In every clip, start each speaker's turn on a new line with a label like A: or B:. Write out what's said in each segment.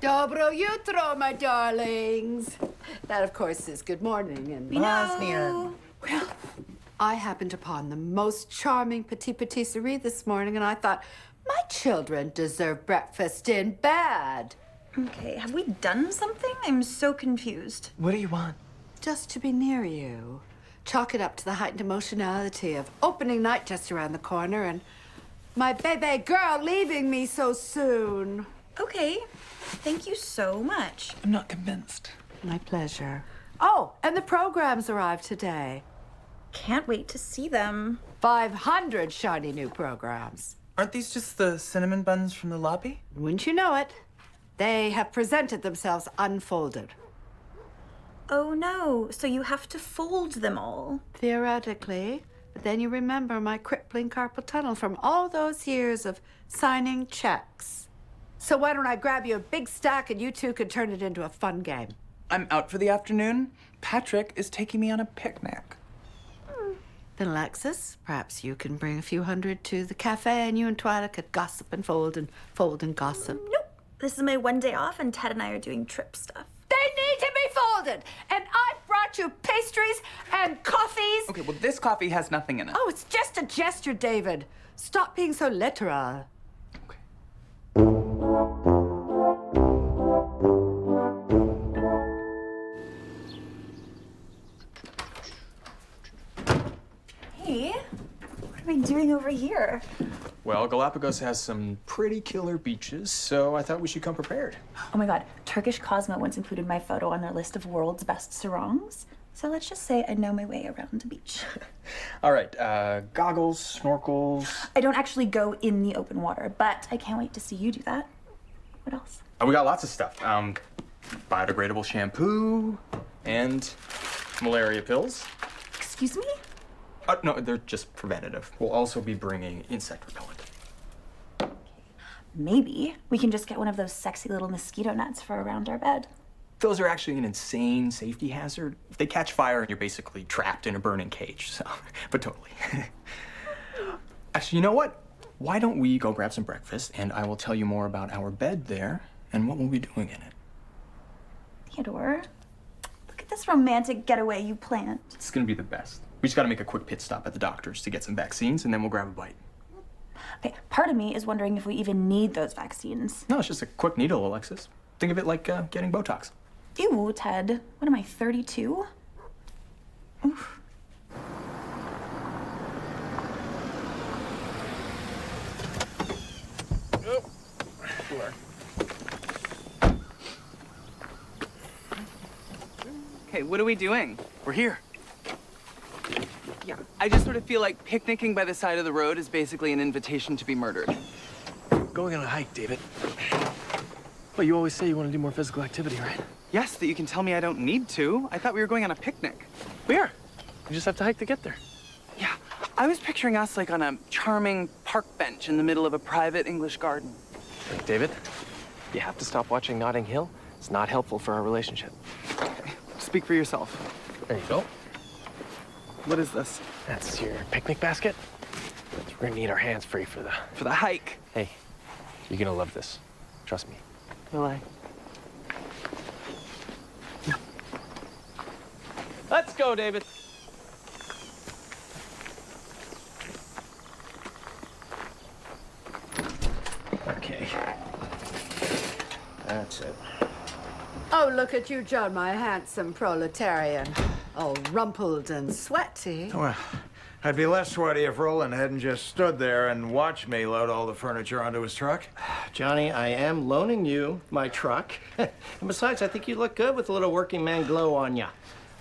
A: Dobro jutro, my darlings. That, of course, is good morning in Bosnian. Well, I happened upon the most charming petit patisserie this morning, and I thought, my children deserve breakfast in bed.
B: Okay, have we done something? I'm so confused.
C: What do you want?
A: Just to be near you. Chalk it up to the heightened emotionality of opening night just around the corner and my baby girl leaving me so soon.
B: Okay, thank you so much.
C: I'm not convinced.
A: My pleasure. Oh, and the programs arrived today.
B: Can't wait to see them.
A: 500 shiny new programs.
C: Aren't these just the cinnamon buns from the lobby?
A: Wouldn't you know it? They have presented themselves unfolded.
B: Oh no, so you have to fold them all.
A: Theoretically, but then you remember my crippling carpal tunnel from all those years of signing checks. So why don't I grab you a big stack and you two could turn it into a fun game?
C: I'm out for the afternoon. Patrick is taking me on a picnic.
A: Then Alexis, perhaps you can bring a few hundred to the cafe and you and Twyla could gossip and fold and gossip.
B: Nope, this is my one day off and Ted and I are doing trip stuff.
A: They need to be folded! And I brought you pastries and coffees!
C: Okay, well, this coffee has nothing in it.
A: Oh, it's just a gesture, David. Stop being so literal.
C: Okay.
B: Hey, what are we doing over here?
D: Well, Galapagos has some pretty killer beaches, so I thought we should come prepared.
B: Oh my god, Turkish Cosmo once included my photo on their list of world's best sarongs. So let's just say I know my way around the beach.
D: All right, goggles, snorkels.
B: I don't actually go in the open water, but I can't wait to see you do that. What else?
D: Oh, we got lots of stuff. Biodegradable shampoo and malaria pills.
B: Excuse me?
D: No, they're just preventative. We'll also be bringing insect repellent.
B: Maybe we can just get one of those sexy little mosquito nets for around our bed.
D: Those are actually an insane safety hazard. If they catch fire and you're basically trapped in a burning cage, so, but totally. Actually, you know what? Why don't we go grab some breakfast and I will tell you more about our bed there and what we'll be doing in it.
B: Theodore, look at this romantic getaway you planned.
D: It's gonna be the best. We just gotta make a quick pit stop at the doctor's to get some vaccines and then we'll grab a bite.
B: Okay, part of me is wondering if we even need those vaccines.
D: No, it's just a quick needle, Alexis. Think of it like getting Botox.
B: Ew, Ted. What am I, 32? Oof.
D: Oh, sure.
C: Okay, what are we doing?
D: We're here.
C: Yeah, I just sort of feel like picnicking by the side of the road is basically an invitation to be murdered.
E: Going on a hike, David. Well, you always say you want to do more physical activity, right?
C: Yes, that you can tell me I don't need to. I thought we were going on a picnic.
E: We are. You just have to hike to get there.
C: Yeah, I was picturing us like on a charming park bench in the middle of a private English garden.
E: David, you have to stop watching Notting Hill. It's not helpful for our relationship.
C: Okay, speak for yourself.
E: There you go.
C: What is this?
E: That's your picnic basket. We're gonna need our hands free for
C: For the hike.
E: Hey, you're gonna love this. Trust me.
C: Will I?
E: Let's go, David. Okay. That's it.
A: Oh, look at you, John, my handsome proletarian. All rumpled and sweaty.
F: Well, I'd be less sweaty if Roland hadn't just stood there and watched me load all the furniture onto his truck.
G: Johnny, I am loaning you my truck. And besides, I think you look good with a little working man glow on you.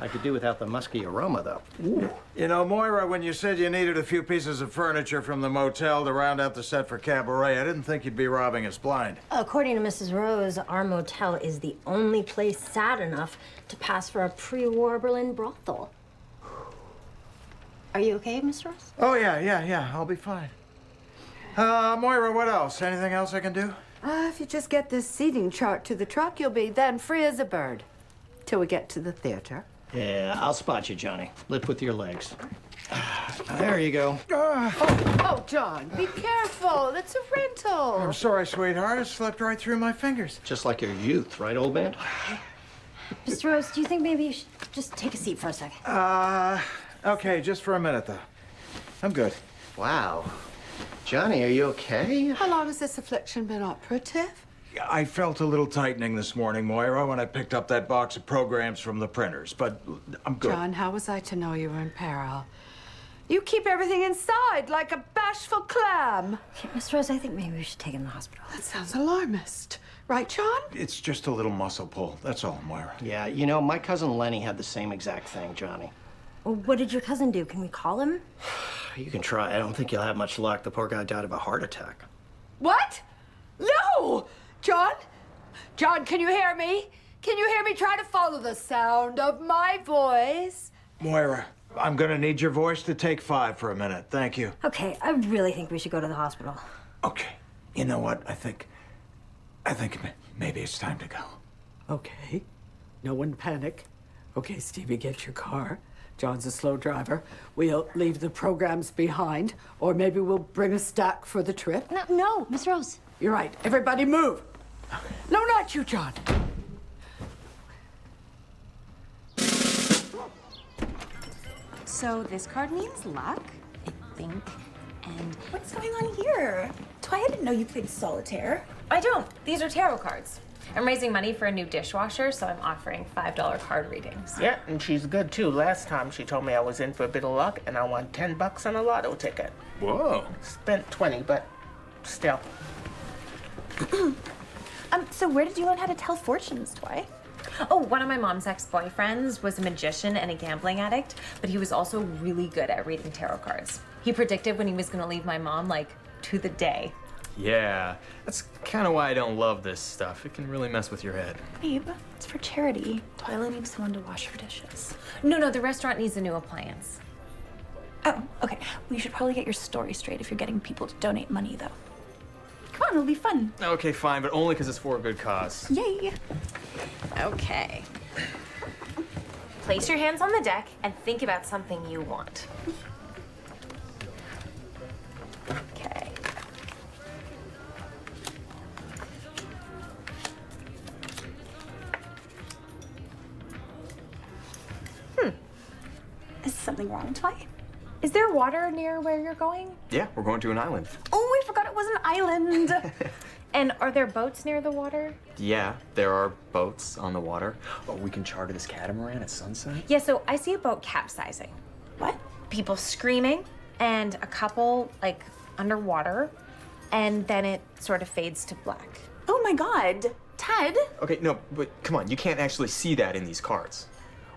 G: I could do without the musky aroma, though.
F: Ooh. You know, Moira, when you said you needed a few pieces of furniture from the motel to round out the set for Cabaret, I didn't think you'd be robbing us blind.
H: According to Mrs. Rose, our motel is the only place sad enough to pass for a pre-war Berlin brothel. Are you okay, Miss Rose?
F: Oh, yeah, I'll be fine. Moira, what else? Anything else I can do?
A: If you just get this seating chart to the truck, you'll be then free as a bird. Till we get to the theater.
G: Yeah, I'll spot you, Johnny. Lift with your legs. There you go.
A: Oh, John, be careful. It's a rental.
F: I'm sorry, sweetheart. It slipped right through my fingers.
G: Just like your youth, right, old man?
H: Mr. Rose, do you think maybe you should just take a seat for a second?
F: Okay, just for a minute, though. I'm good.
G: Wow. Johnny, are you okay?
A: How long has this affliction been operative?
F: I felt a little tightening this morning, Moira, when I picked up that box of programs from the printers, but I'm good.
A: John, how was I to know you were in peril? You keep everything inside like a bashful clam.
H: Okay, Miss Rose, I think maybe we should take him to the hospital.
A: That sounds alarmist. Right, John?
F: It's just a little muscle pull. That's all, Moira.
G: Yeah, you know, my cousin Lenny had the same exact thing, Johnny.
H: Well, what did your cousin do? Can we call him?
G: You can try. I don't think you'll have much luck. The poor guy died of a heart attack.
A: What? No! John? John, can you hear me? Can you hear me? Try to follow the sound of my voice.
F: Moira, I'm gonna need your voice to take 5 for a minute. Thank you.
H: Okay, I really think we should go to the hospital.
F: Okay. You know what? I think maybe it's time to go.
A: Okay. No one panic. Okay, Stevie, get your car. John's a slow driver. We'll leave the programs behind, or maybe we'll bring a stack for the trip.
H: No, Miss Rose.
A: You're right. Everybody move. No, not you, John.
B: So this card means luck, I think. And what's going on here? Twy, I didn't know you played solitaire.
I: I don't. These are tarot cards. I'm raising money for a new dishwasher, so I'm offering $5 card readings.
J: Yeah, and she's good too. Last time she told me I was in for a bit of luck and I won $10 on a lotto ticket.
D: Whoa.
J: Spent 20, but still.
B: So where did you learn how to tell fortunes, Twy?
I: Oh, one of my mom's ex-boyfriends was a magician and a gambling addict, but he was also really good at reading tarot cards. He predicted when he was gonna leave my mom, like, to the day.
D: Yeah, that's kind of why I don't love this stuff. It can really mess with your head.
B: Babe, it's for charity. Twyla needs someone to wash her dishes.
I: No, the restaurant needs a new appliance.
B: Oh, okay. We should probably get your story straight if you're getting people to donate money, though. Come on, it'll be fun.
D: Okay, fine, but only because it's for a good cause.
B: Yay.
I: Okay. Place your hands on the deck and think about something you want. Okay.
B: Is something wrong, Twy?
I: Is there water near where you're going?
D: Yeah, we're going to an island.
B: Oh, I forgot it was an island.
I: And are there boats near the water?
D: Yeah, there are boats on the water. Oh, we can charter this catamaran at sunset?
I: Yeah, so I see a boat capsizing.
B: What?
I: People screaming and a couple, like, underwater, and then it sort of fades to black.
B: Oh my God. Ted?
D: Okay, no, but come on, you can't actually see that in these cards.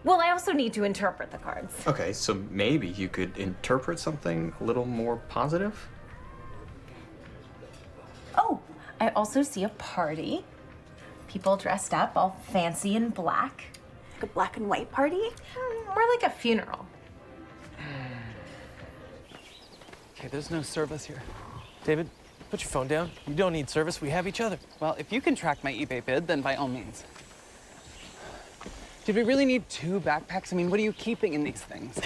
I: Well, I also need to interpret the cards.
D: Okay, so maybe you could interpret something a little more positive?
I: Oh, I also see a party. People dressed up all fancy in black.
B: Like a black and white party?
I: More like a funeral.
E: Okay, there's no service here. David, put your phone down. You don't need service. We have each other.
C: Well, if you can track my eBay bid, then by all means. Did we really need 2 backpacks? I mean, what are you keeping in these things?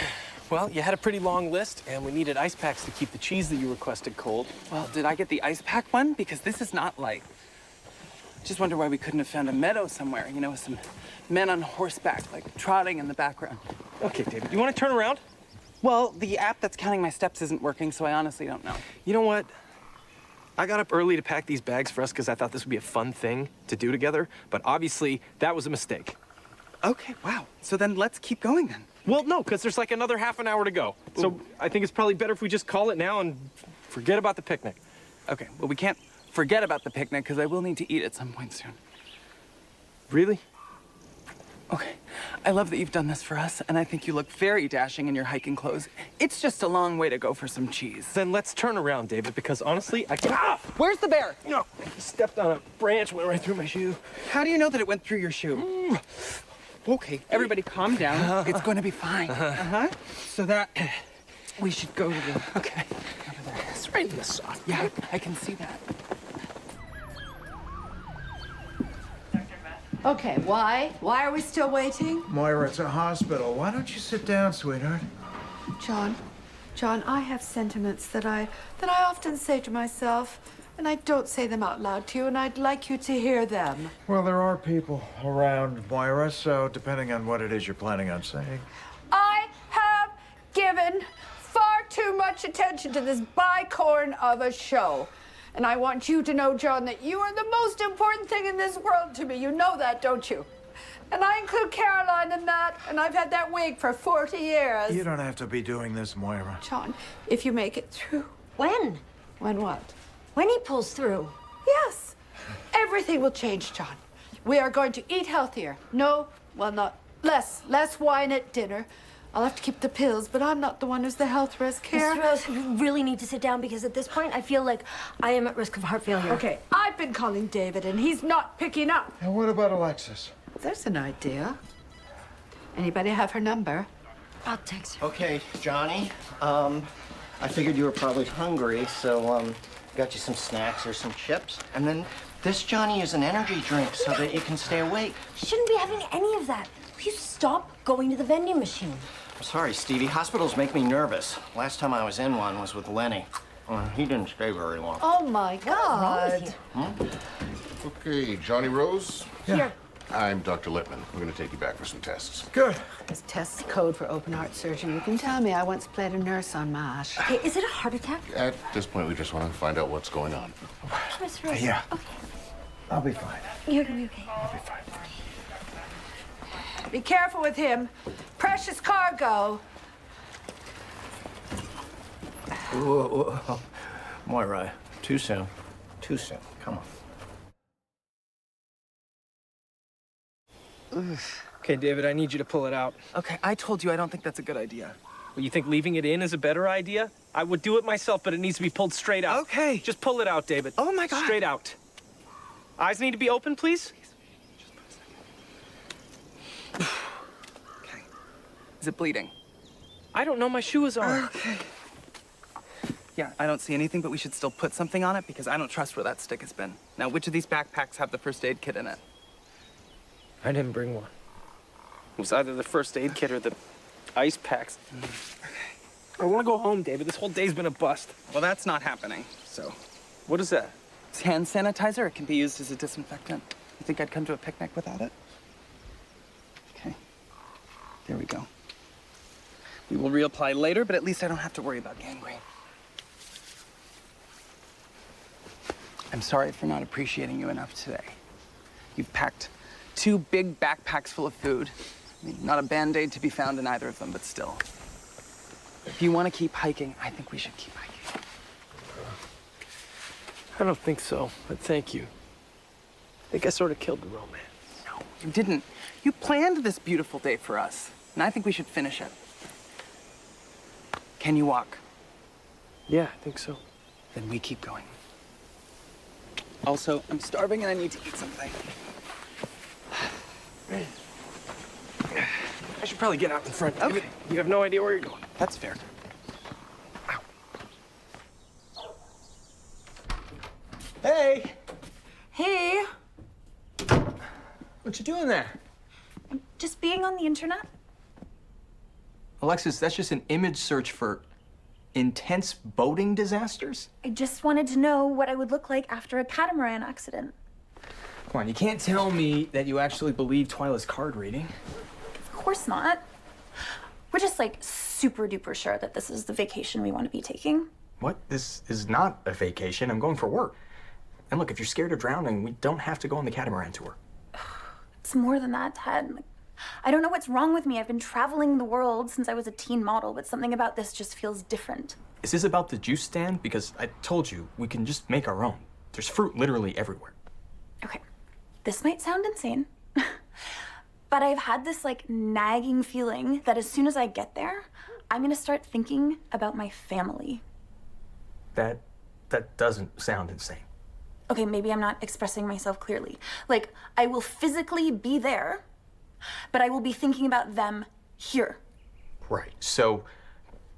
E: Well, you had a pretty long list, and we needed ice packs to keep the cheese that you requested cold.
C: Well, did I get the ice pack one? Because this is not light. Just wonder why we couldn't have found a meadow somewhere, you know, with some men on horseback, like trotting in the background.
E: Okay, David, you want to turn around?
C: Well, the app that's counting my steps isn't working, so I honestly don't know.
E: You know what? I got up early to pack these bags for us because I thought this would be a fun thing to do together, but obviously that was a mistake.
C: Okay, wow. So then let's keep going then.
E: Well, no, because there's like another half an hour to go. So I think it's probably better if we just call it now and forget about the picnic.
C: Okay, well, we can't forget about the picnic because I will need to eat at some point soon.
E: Really?
C: Okay, I love that you've done this for us, and I think you look very dashing in your hiking clothes. It's just a long way to go for some cheese.
E: Then let's turn around, David, because honestly, I can't. Ah!
C: Where's the bear?
E: No, stepped on a branch, went right through my shoe.
C: How do you know that it went through your shoe? Okay, everybody calm down. It's going to be fine. So that, we should go to the, okay. Over there.
E: It's right in the soft.
C: Yeah, I can see that.
A: Okay, why? Why are we still waiting?
F: Moira, it's a hospital. Why don't you sit down, sweetheart?
A: John, I have sentiments that I often say to myself, and I don't say them out loud to you, and I'd like you to hear them.
F: Well, there are people around, Moira, so depending on what it is you're planning on saying.
A: I have given far too much attention to this bicorn of a show. And I want you to know, John, that you are the most important thing in this world to me. You know that, don't you? And I include Caroline in that, and I've had that wig for 40 years.
F: You don't have to be doing this, Moira.
A: John, if you make it through.
H: When?
A: When what?
H: When he pulls through.
A: Yes. Everything will change, John. We are going to eat healthier. No, well, not less. Less wine at dinner. I'll have to keep the pills, but I'm not the one who's the health risk here.
H: Mr. Rose, you really need to sit down because at this point I feel like I am at risk of heart failure.
A: Okay, I've been calling David and he's not picking up.
F: And what about Alexis?
A: There's an idea. Anybody have her number?
H: I'll text her.
G: Okay, Johnny. I figured you were probably hungry, so got you some snacks or some chips. And then this, Johnny, is an energy drink so that you can stay awake.
H: You shouldn't be having any of that. Will you stop going to the vending machine?
G: I'm sorry, Stevie. Hospitals make me nervous. Last time I was in one was with Lenny. He didn't stay very long.
A: Oh, my God.
K: Okay, Johnny Rose.
A: Here.
K: I'm Dr. Lippman. We're going to take you back for some tests.
F: Good.
A: This test's code for open heart surgery. You can tell me. I once played a nurse on MASH.
H: Okay, is it a heart attack?
K: At this point, we just want to find out what's going on.
H: Miss Rose.
F: Yeah.
H: Okay.
F: I'll be fine.
H: You're gonna be okay.
F: I'll be fine.
A: Be careful with him. Precious cargo.
G: Whoa. Moira, too soon. Too soon. Come on.
C: Okay, David, I need you to pull it out.
D: Okay, I told you I don't think that's a good idea.
C: Well, you think leaving it in is a better idea? I would do it myself, but it needs to be pulled straight out.
D: Okay.
C: Just pull it out, David.
D: Oh, my God.
C: Straight out. Eyes need to be open, please.
D: Okay. Is it bleeding?
C: I don't know. My shoe is on.
D: Okay. Yeah, I don't see anything, but we should still put something on it because I don't trust where that stick has been. Now, which of these backpacks have the first aid kit in it?
C: I didn't bring one. It was either the first aid kit or the ice packs. I want to go home, David. This whole day's been a bust.
D: Well, that's not happening, so.
C: What is that?
D: It's hand sanitizer. It can be used as a disinfectant. You think I'd come to a picnic without it? Okay. There we go. We will reapply later, but at least I don't have to worry about gangrene. I'm sorry for not appreciating you enough today. You've packed 2 big backpacks full of food. I mean, not a Band-Aid to be found in either of them, but still. If you want to keep hiking, I think we should keep hiking.
C: I don't think so, but thank you. I think I sort of killed the romance.
D: No, you didn't. You planned this beautiful day for us, and I think we should finish it. Can you walk?
C: Yeah, I think so.
D: Then we keep going. Also, I'm starving and I need to eat something.
C: I should probably get out in front.
D: Okay.
C: You have no idea where you're going.
D: That's fair.
G: Hey!
H: Hey,
E: What you doing there?
B: Just being on the internet?
D: Alexis, that's just an image search for intense boating disasters?
B: I just wanted to know what I would look like after a catamaran accident.
D: Come on, you can't tell me that you actually believe Twyla's card reading.
B: Of course not. We're just like super duper sure that this is the vacation we want to be taking.
D: What? This is not a vacation. I'm going for work. And look, if you're scared of drowning, we don't have to go on the catamaran tour.
B: It's more than that, Ted. Like, I don't know what's wrong with me. I've been traveling the world since I was a teen model, but something about this just feels different.
D: Is this about the juice stand? Because I told you, we can just make our own. There's fruit literally everywhere.
B: Okay, this might sound insane, but I've had this like nagging feeling that as soon as I get there, I'm gonna start thinking about my family.
D: That doesn't sound insane.
B: Okay, maybe I'm not expressing myself clearly. Like, I will physically be there, but I will be thinking about them here.
D: Right. So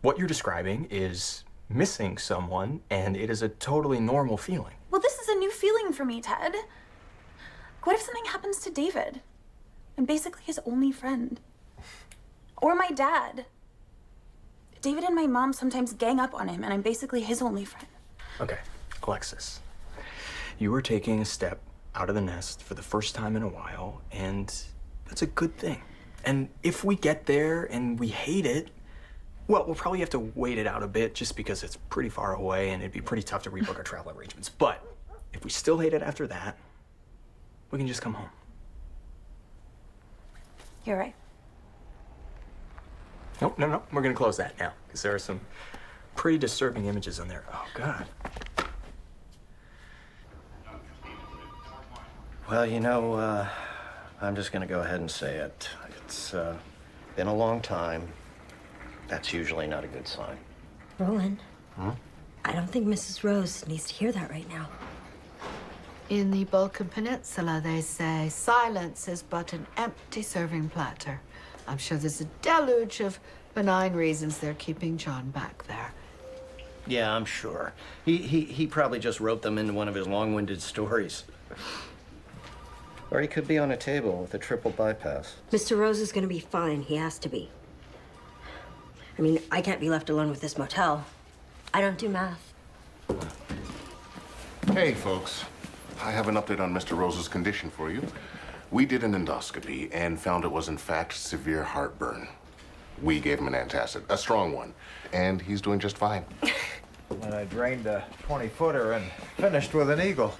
D: what you're describing is missing someone, and it is a totally normal feeling.
B: Well, this is a new feeling for me, Ted. What if something happens to David? I'm basically his only friend. Or my dad. David and my mom sometimes gang up on him, and I'm basically his only friend.
L: Okay, Alexis, you were taking a step out of the nest for the first time in a while, and that's a good thing. And if we get there and we hate it, well, we'll probably have to wait it out a bit just because it's pretty far away and it'd be pretty tough to rebook our travel arrangements. But if we still hate it after that, we can just come home.
B: You're right.
L: Nope, no, we're gonna close that now because there are some pretty disturbing images on there. Oh, God.
G: Well, you know, I'm just gonna go ahead and say it. It's been a long time. That's usually not a good sign.
H: Roland, I don't think Mrs. Rose needs to hear that right now.
A: In the Balkan Peninsula, they say silence is but an empty serving platter. I'm sure there's a deluge of benign reasons they're keeping John back there.
G: Yeah, I'm sure. He probably just wrote them into one of his long-winded stories. Or he could be on a table with a triple bypass.
H: Mr. Rose is gonna be fine. He has to be. I mean, I can't be left alone with this motel. I don't do math.
K: Hey, folks. I have an update on Mr. Rose's condition for you. We did an endoscopy and found it was, in fact, severe heartburn. We gave him an antacid, a strong one, and he's doing just fine.
F: And I drained a 20-footer and finished with an eagle.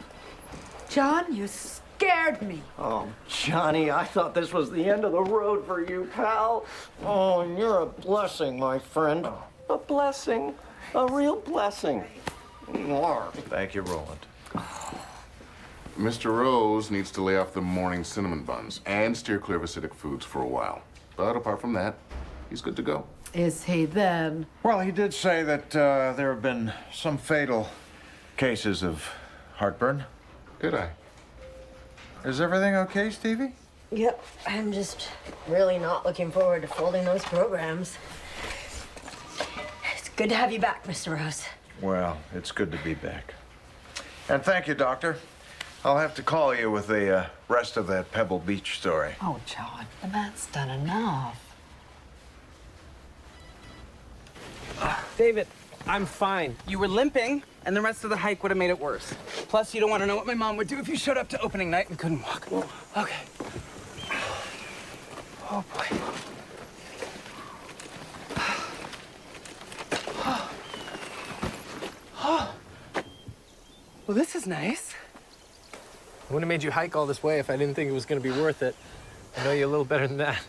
A: John, you scared me.
G: Oh, Johnny, I thought this was the end of the road for you, pal. Oh, and you're a blessing, my friend. A blessing. A real blessing. You are.
F: Thank you, Roland.
K: Mr. Rose needs to lay off the morning cinnamon buns and steer clear of acidic foods for a while. But apart from that, he's good to go.
A: Is he then?
F: Well, he did say that there have been some fatal cases of heartburn.
K: Did I?
F: Is everything okay, Stevie?
H: Yep, I'm just really not looking forward to folding those programs. It's good to have you back, Mr. Rose.
F: Well, it's good to be back. And thank you, Doctor. I'll have to call you with the rest of that Pebble Beach story.
A: Oh, John, the man's done enough.
C: David, I'm fine. You were limping, and the rest of the hike would have made it worse. Plus, you don't want to know what my mom would do if you showed up to opening night and couldn't walk. Okay. Oh, boy. Well, this is nice.
E: I wouldn't have made you hike all this way if I didn't think it was going to be worth it. I know you a little better than that.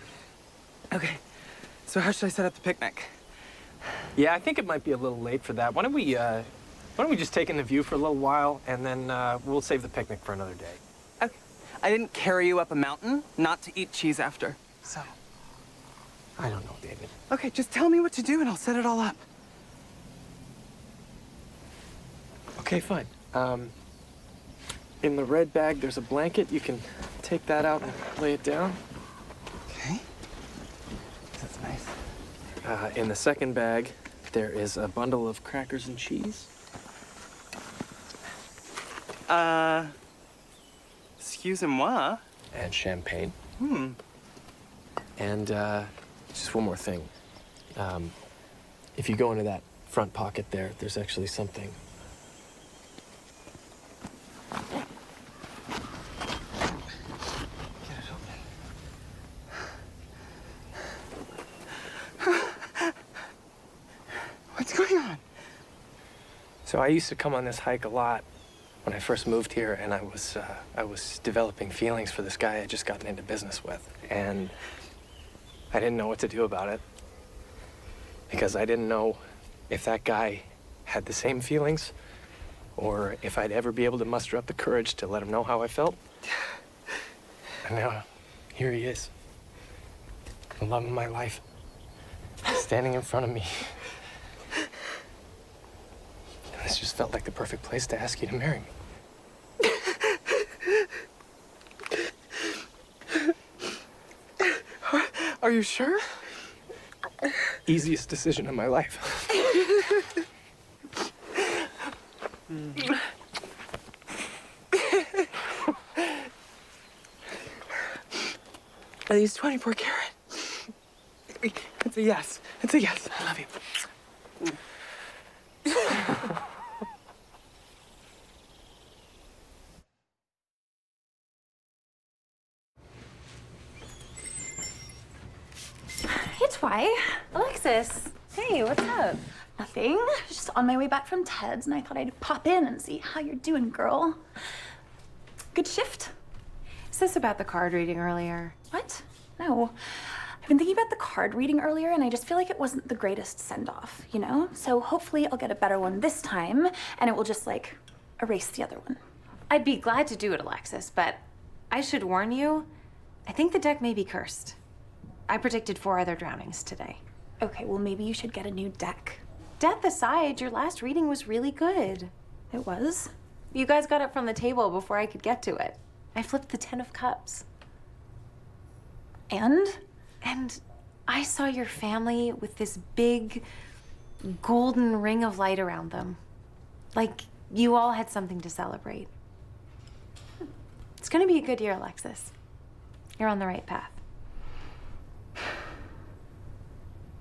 C: Okay, so how should I set up the picnic?
E: Yeah, I think it might be a little late for that. Why don't we just take in the view for a little while, and then we'll save the picnic for another day.
C: Okay. I didn't carry you up a mountain not to eat cheese after, so.
E: I don't know, David.
C: Okay, just tell me what to do and I'll set it all up.
E: Okay, fine. In the red bag, there's a blanket. You can take that out and lay it down.
C: Okay. That's nice.
E: In the second bag, there is a bundle of crackers and cheese.
C: Excusez-moi.
E: And champagne. And just one more thing. If you go into that front pocket there, there's actually something.
C: What's going on?
E: So I used to come on this hike a lot when I first moved here, and I was developing feelings for this guy I'd just gotten into business with, and I didn't know what to do about it because I didn't know if that guy had the same feelings or if I'd ever be able to muster up the courage to let him know how I felt. And now, here he is, the love of my life, standing in front of me. And this just felt like the perfect place to ask you to marry me.
C: Are you sure?
E: Easiest decision of my life.
C: Are these 24 karat? It's a yes. It's a yes. I love you.
B: Swy.
I: Alexis, hey, what's up?
B: Nothing. I was just on my way back from Ted's and I thought I'd pop in and see how you're doing, girl. Good shift?
I: Is this about the card reading earlier?
B: What? No. I've been thinking about the card reading earlier and I just feel like it wasn't the greatest send-off, you know? So hopefully I'll get a better one this time and it will just like erase the other one.
I: I'd be glad to do it, Alexis, but I should warn you, I think the deck may be cursed. I predicted 4 other drownings today.
B: Okay, well maybe you should get a new deck.
I: Death aside, your last reading was really good.
B: It was?
I: You guys got it from the table before I could get to it. I flipped the 10 of Cups.
B: And?
I: And I saw your family with this big golden ring of light around them. Like you all had something to celebrate. It's gonna be a good year, Alexis. You're on the right path.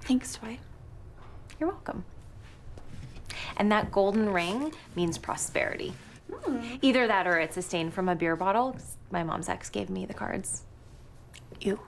B: Thanks, Swy.
I: You're welcome. And that golden ring means prosperity. Either that or it's a stain from a beer bottle. 'Cause my mom's ex gave me the cards.
B: You.